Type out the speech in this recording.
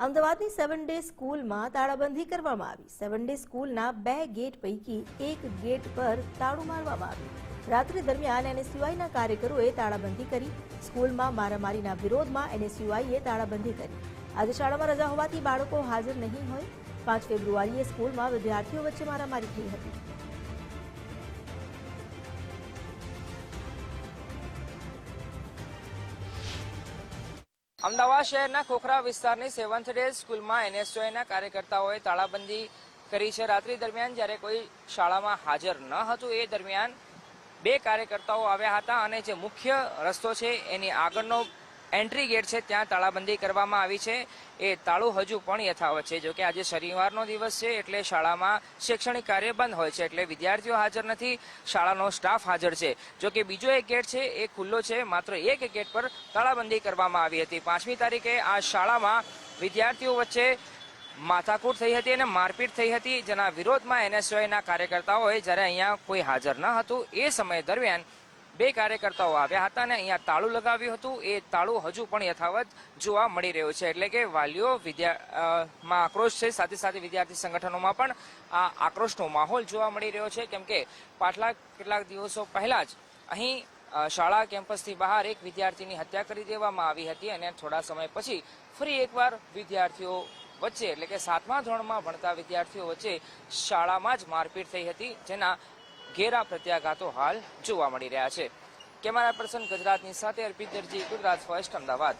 અમદાવાદની 7 ડે સ્કૂલમાં તાળાબંધી કરવામાં આવી। 7 ડે સ્કૂલના 2 ગેટ પૈકી એક ગેટ પર તાળું મારવામાં આવ્યું। રાત્રિ દરમિયાન એનએસયુઆઈના કાર્યકરોએ તાળાબંધી કરી। સ્કૂલમાં મારામારીના વિરોધમાં એનએસયુઆઈએ તાળાબંધી કરી। આજે શાળામાં રજા હોવાથી બાળકો હાજર નહીં હોય। 5 ફેબ્રુઆરીએ સ્કૂલમાં વિદ્યાર્થીઓ વચ્ચે મારામારી થઈ હતી। અમદાવાદ શહેરના ખોખરા વિસ્તારની 7th ડે સ્કૂલમાં એનએસયુઆઈના કાર્યકર્તાઓએ તાળાબંધી કરી છે। રાત્રિ દરમિયાન જ્યારે કોઈ શાળામાં હાજર ન હતું એ દરમિયાન 2 કાર્યકર્તાઓ આવ્યા હતા અને જે મુખ્ય રસ્તો છે એની આગળનો એન્ટ્રી ગેટ છે ત્યાં તાળાબંધી કરવામાં આવી છે। એ તાળું હજુ પણ યથાવત છે। જોકે આજે શનિવારનો દિવસ છે એટલે શાળામાં શૈક્ષણિક કાર્ય બંધ હોય છે એટલે વિદ્યાર્થીઓ હાજર નથી, શાળાનો સ્ટાફ હાજર છે। જોકે બીજો એક ગેટ છે એ ખુલ્લો છે, માત્ર એક ગેટ પર તાળાબંધી કરવામાં આવી હતી। 5મી તારીખે આ શાળામાં વિદ્યાર્થીઓ વચ્ચે માથાકૂટ થઈ હતી અને મારપીટ થઈ હતી, જેના વિરોધમાં એનએસયુઆઈના કાર્યકર્તાઓએ જ્યારે અહીંયા કોઈ હાજર ન હતું એ સમય દરમિયાન 2 કાર્યકર્તાઓ આવ્યા હતા અને અહીંયા તાળું લગાવ્યું હતું। એ તાળું હજુ પણ યથાવત જોવા મળી રહ્યું છે એટલે કે વાલીઓ માં આક્રોશ છે, સાથે સાથે વિદ્યાર્થી સંગઠનોમાં પણ આ આક્રોશનો માહોલ જોવા મળી રહ્યો છે। કેમ કે પાછલા કેટલાક દિવસો પહેલા જ અહીં શાળા કેમ્પસથી બહાર એક વિદ્યાર્થીની હત્યા કરી દેવામાં આવી હતી અને થોડા સમય પછી ફરી એકવાર વિદ્યાર્થીઓ વચ્ચે એટલે કે 7મા ધોરણમાં ભણતા વિદ્યાર્થીઓ વચ્ચે શાળામાં જ મારપીટ થઈ હતી, જેના ઘેરા પ્રત્યાઘાતો હાલ જોવા મળી રહ્યા છે। કેમેરા પર્સન ગુજરાતની સાથે અર્પિત દરજી, ગુજરાત ફર્સ્ટ, અમદાવાદ।